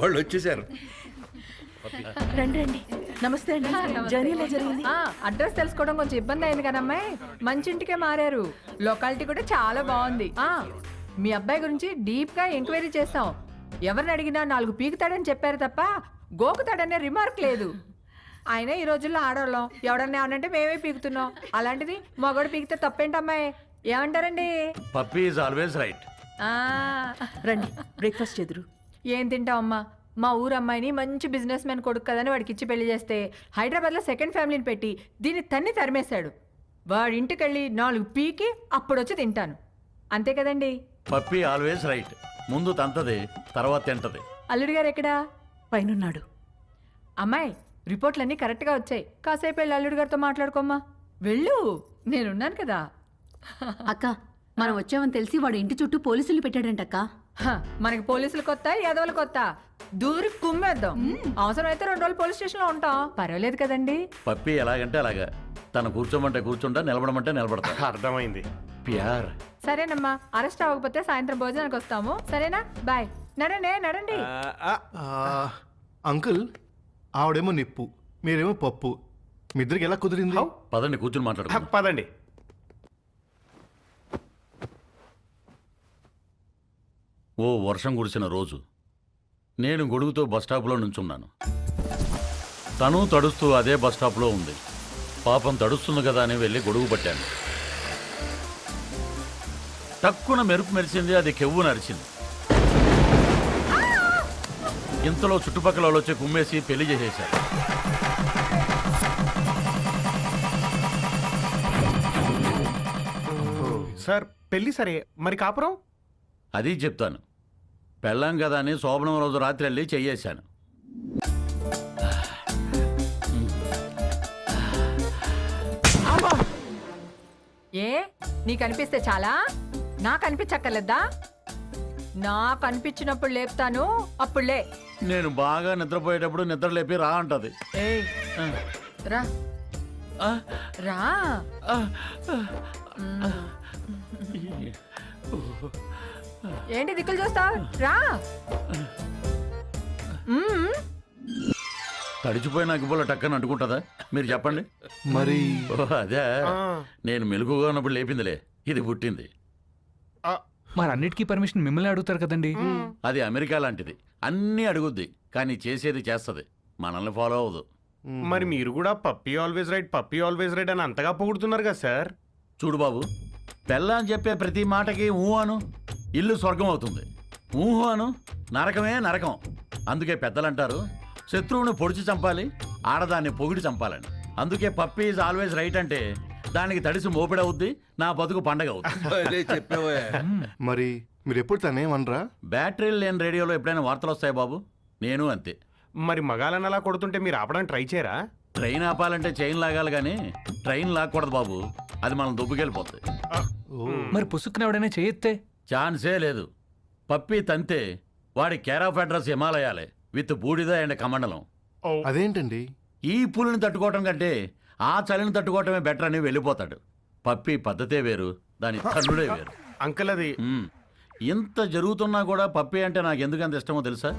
వాళ్ళు వచ్చేసారు. రండి రండి. నమస్తే అండి. జర్నీ ఎలా జరిగింది? అడ్రస్ తెలుసుకోవడం కొంచెం ఇబ్బంది అయింది కదా అమ్మాయి. మంచి ఇంటికే మారారు. లొకాలిటీ కూడా చాలా బాగుంది. మీ అబ్బాయి గురించి డీప్ గా ఎంక్వైరీ చేస్తాం. ఎవరిని అడిగినా 4 పీకుతాడని చెప్పారు తప్ప గోకుతాడనే రిమార్క్ లేదు. ఆయన ఈ రోజుల్లో ఆడవాళ్ళం ఎవడన్నా ఏమనంటే మేమే పీకుతున్నాం. అలాంటిది మగోడు పీకితే తప్పేంటమ్మాయి? ఏమంటారండి? Puppy is always right. రండి బ్రేక్ఫాస్ట్ చెదురు. ఏం తింటావు అమ్మా? మా ఊరు అమ్మాయిని మంచి బిజినెస్ మ్యాన్ కొడుకు కదని వాడికి ఇచ్చి పెళ్లి చేస్తే హైదరాబాద్లో సెకండ్ ఫ్యామిలీని పెట్టి దీన్ని తన్ని తరిమేశాడు. వాడి ఇంటికి వెళ్ళి 4 పీకి అప్పుడొచ్చి తింటాను. అంతే కదండి? Puppy always right. ముందు తంతది, తర్వాత తింటది. అల్లుడి గారు ఎక్కడా? పైనున్నాడు. అమ్మాయి రిపోర్ట్లన్నీ కరెక్ట్గా వచ్చాయి. కాసేపు వెళ్ళి అల్లుడి గారితో మాట్లాడుకోమ్మా. వెళ్ళు, నేనున్నాను కదా. అక్క మనం వచ్చామని తెలిసి వాడు ఇంటి చుట్టూ పోలీసులు పెట్టాడంటక్క. మనకి పోలీసులు కొత్త, యాదవులు కొత్త. దూరి కుమ్మేద్దాం. అవసరమైతే 2 రోజులు పోలీస్ స్టేషన్లో ఉంటాం. పర్వాలేదు కదండి? పప్పీ ఎలాగంటే అలాగా. తను కూర్చోమంటే కూర్చుంటా, నిలబడమంటే నిలబడతా. అర్థమైంది. ప్యార్. సరేనమ్మా, అరెస్ట్ అవ్వకపోతే సాయంత్రం భోజనానికి వస్తాము. సరేనా? బాయ్. నడండి. అంకుల్, ఆవిడేమో నిప్పు, మీరేమో పప్పు. మీ ఇద్దరికి ఎలా కుదిరింది? పదండి కూర్చుని మాట్లాడుకుందాం. పదండి. ఓ వర్షం కురిసిన రోజు నేను గొడుగుతో బస్టాప్లో నుంచున్నాను. తను తడుస్తూ అదే బస్టాప్లో ఉంది. పాపం తడుస్తుంది కదా అని వెళ్ళి గొడుగు పట్టాను. తక్కువ మెరుపు మెరిసింది, అది కెవ్వు నరిచింది. ఇంతలో చుట్టుపక్కల వాళ్ళు వచ్చి కుమ్మేసి పెళ్లి చేసేశారు. సార్ పెళ్లి సరే, మరి కాపురం? అది చెప్తాను. పెళ్ళాం కదా అని శోభనం రోజు రాత్రి వెళ్ళి చెయ్యేశాను. ఏ నీకు అనిపిస్తే చాలా? నాకు అనిపించక్కర్లేదా? నాకు అనిపించినప్పుడు లేపుతాను, అప్పుడులే. నేను బాగా నిద్రపోయేటప్పుడు నిద్ర లేపి రా అంటది. ఏయ్, రా రా. ఏంటి దిక్కులు చూస్తావు? రా. తడిచిపోయిన అగ్గిపుల్ల టక్కని అంటుకుంటుందా? మీరు చెప్పండి. మరి అదే నేను మెలుగుగా ఉన్నప్పుడు లేపిందిలే, ఇది పుట్టింది. మరి అన్నిటికీ పర్మిషన్ మిమ్మల్ని అడుగుతారు కదండి. అది అమెరికా లాంటిది, అన్నీ అడుగుద్ది కానీ చేసేది చేస్తుంది, మనల్ని ఫాలో అవ్వదు. మరి మీరు కూడా పప్పీ ఆల్వేస్ రైట్ అని అంతగా పొగుడుతున్నారు కదా సార్. చూడు బాబు, పెళ్ళాని చెప్పే ప్రతి మాటకి ఊహ అను, ఇల్లు స్వర్గం అవుతుంది. ఊహ అను, నరకమే నరకం. అందుకే పెద్దలంటారు శత్రువుని పొడిచి చంపాలి, ఆడదాన్ని పొగిడి చంపాలని. అందుకే పప్పీ ఈజ్ ఆల్వేస్ రైట్ అంటే దానికి తడిసి మోపిడవుద్ది, నా బతుకు పండగ అవుతుంది. మరి మీరు ఎప్పుడు తనేమనరా? బ్యాటరీలు లేని రేడియోలో ఎప్పుడైనా వార్తలు వస్తాయి బాబు, నేను అంతే. మరి మగాలని అలా కొడుతుంటే మీరు ఆపడానికి ట్రై చేయరా? ట్రైన్ ఆపాలంటే చైన్ లాగాలి కానీ ట్రైన్ లాక్కూడదు బాబు, అది మనం దుబ్బుకెళ్ళిపోతుంది. మరి పుసుక్కున ఎవడైనా చేయొత్తే? ఛాన్సే లేదు. పప్పీ తంతే వాడి కేర్ ఆఫ్ అడ్రస్ హిమాలయాలే, విత్ బూడిద అండ్ కమండలం. అదేంటండి? ఈ పులిని తట్టుకోవటం కంటే ఆ చలిని తట్టుకోవటమే బెటర్ అని వెళ్ళిపోతాడు. పప్పీ పద్ధతే వేరు, దాని తన్నుడే వేరు. అంకుల్ అది ఇంత జరుగుతున్నా కూడా పప్పీ అంటే నాకు ఎందుకంత ఇష్టమో తెలుసా?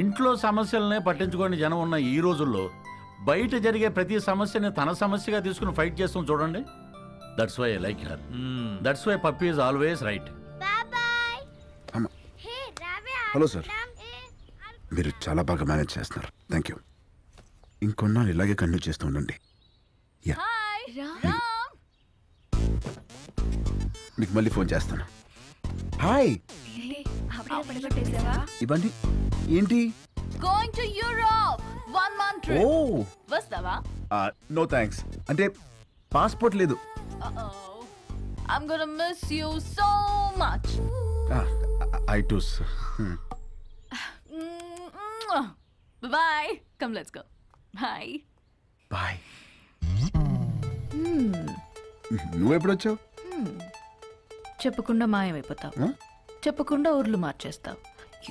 ఇంట్లో సమస్యలనే పట్టించుకోని జనం ఉన్న ఈ రోజుల్లో బయట జరిగే ప్రతి సమస్యని తన సమస్యగా తీసుకుని ఫైట్ చేస్తాం చూడండి. That's why I like her. That's why puppy is always right. Hello sir, మీరు చాలా బాగా మేనేజ్ చేస్తున్నారు. Thank you. ఇంకొన్నాళ్ళు ఇలాగే కంటిన్యూ చేస్తూ ఉండండి. మీకు మళ్ళీ ఫోన్ చేస్తాను. హాయ్, ఇవ్వండి. ఏంటి? Going to Europe 1 month trip. ఓ, వస్తావా? No thanks. అంటే పాస్పోర్ట్ లేదు. I'm gonna miss you so much. I టూస్. Bye. Come, let's go. Bye. Bye. నువ్వెప్పుడు వచ్చావు? చెప్పకుండా మాయమైపోతావు, చెప్పకుండా ఊర్లు మార్చేస్తావు.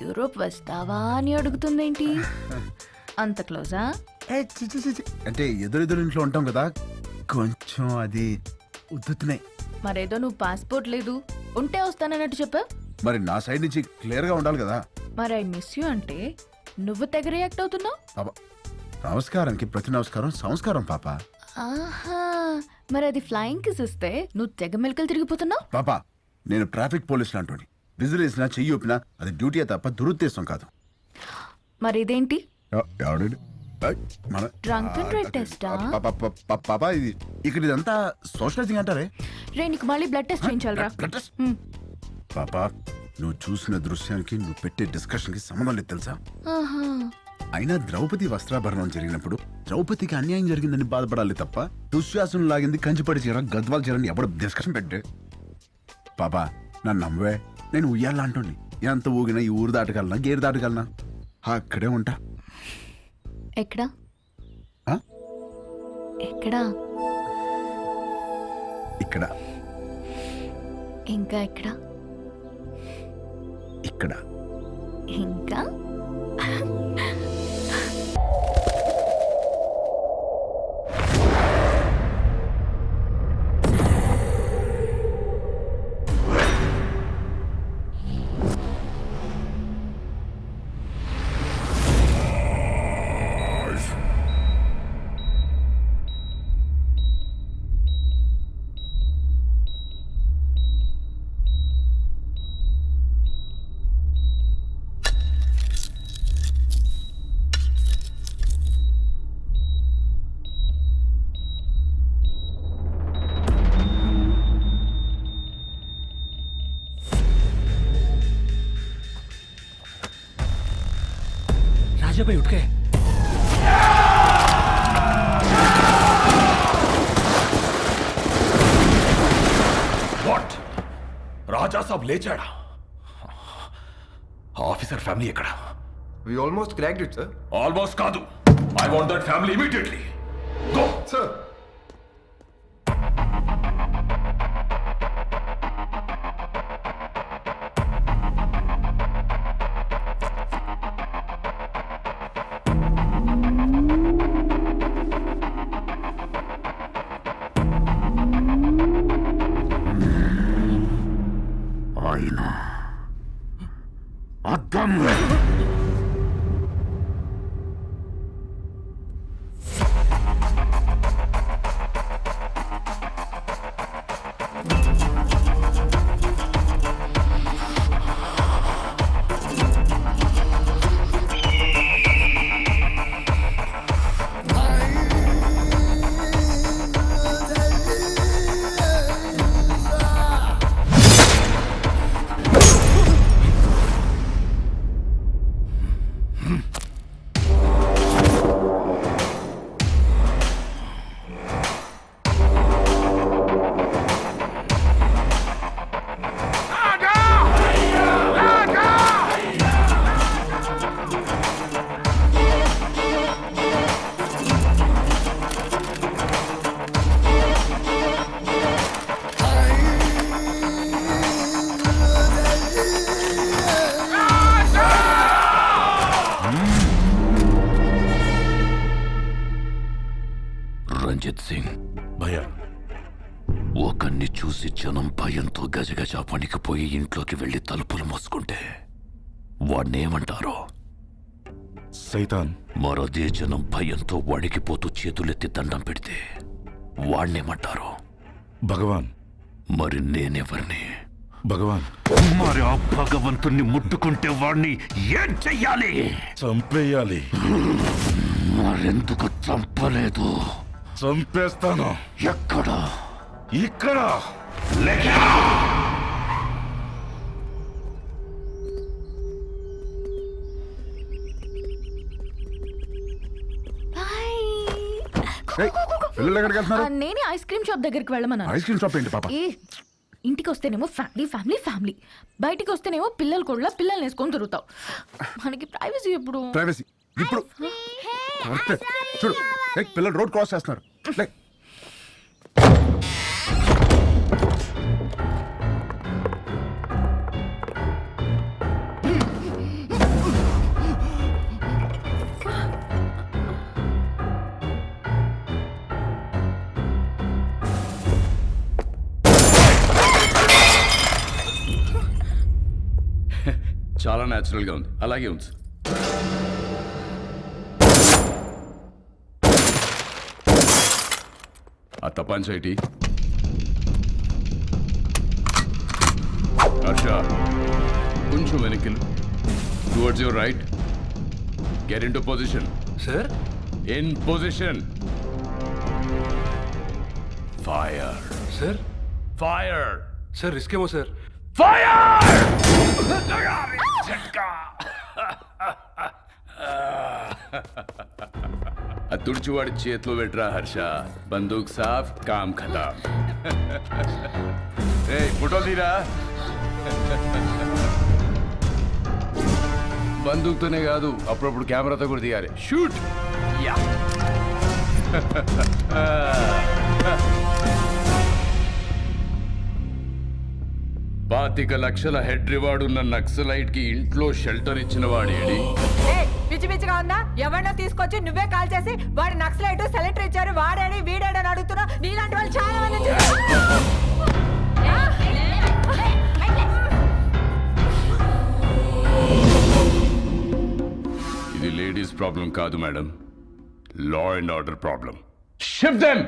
యూరోప్ వస్తావా అని అడుగుతుందేంటి? అంత క్లోజా? అంటే ఎదురెదురు ఇంట్లో ఉంటాం కదా, కొంచెం అది ఉద్దుతున్నాయి. మరేదో నువ్వు పాస్పోర్ట్ లేదు, ఉంటే వస్తానన్నట్టు చెప్పా. మరి నా సైడ్ నుంచి క్లియర్గా ఉండాలి కదా. మరి ఐ మిస్ యూ అంటే నువ్వు తెగ రియాక్ట్ అవుతున్నావు. పాప నమస్కారానికి ప్రతి నమస్కారం సంస్కారం పాప. ఆహా, మరి అది ఫ్లయింగ్ కిస్ ఇస్తే నువ్వు తెగ మెలకలు తిరిగిపోతున్నావు. పాప నేను ట్రాఫిక్ పోలీస్ లాంటి విజిల్ వేసినా చెయ్యి ఊపినా అది డ్యూటీ తప్ప దురుద్దేశం కాదు. మరి ఇదేంటి? ఎవడు Drunk and drive test ఆ? పాప ఇది ఇక్కడ ఇదంతా సోషలైజింగ్ అంటారే. రే నీకు మళ్ళీ బ్లడ్ టెస్ట్ చేయించాలరా. Blood test? పాప నువ్వు చూసిన దృశ్యానికి నువ్వు పెట్టే డిస్కషన్ కి సంబంధం లేదు తెలుసా. ఆహా, అయినా ద్రౌపది వస్త్రాభరణం జరిగినప్పుడు ద్రౌపదికి అన్యాయం జరిగిందని బాధపడాలి తప్ప దుశ్శాసనం లాగింది కంచిపడి చీర గద్వాల చీరని ఎవడు డిస్కషన్ పెట్టే. పాపా నన్ను నమ్మవే, నేను ఉయ్యాలా అంటుంది. ఎంత ఊగినా ఈ ఊరు దాటగలనా గేరు దాటగలనా? అక్కడే ఉంటా. ఎక్కడా ఆ? ఎక్కడా? ఇక్కడ ఇంకా ఎక్కడా? ఇక్కడ ఇంకా राजा भाई उठ गए. వాట్ రాజా సాబ్ లేచాడా? ఆఫీసర్ ఫ్యామిలీ ఎక్కడ? We almost cracked it, sir. Almost కాదు. I want that family immediately. Go Sir. ఆయన అద్దం రంజిత్ సింగ్ భయ్యా, ఒకరిని చూసి జనం భయంతో గజగజ వణికిపోయి ఇంట్లోకి వెళ్లి తలుపులు మోసుకుంటే వాణ్ణేమంటారో? సైతాన్. మరదే జనం భయంతో వణికిపోతూ చేతులెత్తి దండం పెడితే వాణ్ణేమంటారో? భగవాన్. మరి నేనెవరిని? భగవాన్. మరి ఆ భగవంతుణ్ణి ముట్టుకుంటే వాణ్ణి ఏం చెయ్యాలి? చంపేయాలి. మరెందుకు చంపలేదు? చంపేస్తాను. ఎక్కడ? ఇక్కడ. పిల్లలు ఎక్కడికి వెళ్తున్నారు? నేనే ఐస్ క్రీమ్ షాప్ దగ్గరికి వెళ్ళమన్నాను. ఐస్ క్రీమ్ షాప్ ఏంటి పాప? ఏ ఇంటికి వస్తేనేమో ఫ్యామిలీ ఫ్యామిలీ ఫ్యామిలీ, బయటికి వస్తేనేమో పిల్లలు కూడా పిల్లల్ని వేసుకొని తిరుగుతావు. మనకి ప్రైవసీ ఎప్పుడు? ప్రైవసీ ఇప్పుడు అంతే. చూడు పిల్లలు రోడ్ క్రాస్ చేస్తున్నారు. లే. చాలా న్యాచురల్ గా ఉంది, అలాగే ఉంచు. ఆ తపాంచైటి హర్ష, కొంచెం వెనక్కిలు. Towards your right. Get into position. Sir in position. Fire. Sir fire. Sir risk ఏమో సార్. ఆ తుడిచివాడి చేతిలో పెట్టరా హర్ష. బందూక్ సాఫ్, కామ్ ఖతాం. ఫోటో తీరా. బందూక్తోనే కాదు, అప్పుడప్పుడు కెమెరాతో కూడా తీయాలి. షూట్. యా. 25 లక్షల హెడ్ రివార్డ్ ఉన్న నక్సలైట్ కి ఇంట్లో షెల్టర్ ఇచ్చిన వాడేడి. పిచ్చి పిచ్చిగా ఉందా? ఎవరినో తీసుకొచ్చి నువ్వే కాల్ చేసి వాడు నక్సలైట్ సెలెక్టర్ ఇచ్చారు, వాడేడి వీడేడని అడుగుతున్నా. నీలాంటి వాళ్ళు చాలా మంది ఇది లేడీస్ ప్రాబ్లం కాదు madam, law and order problem. Shift them.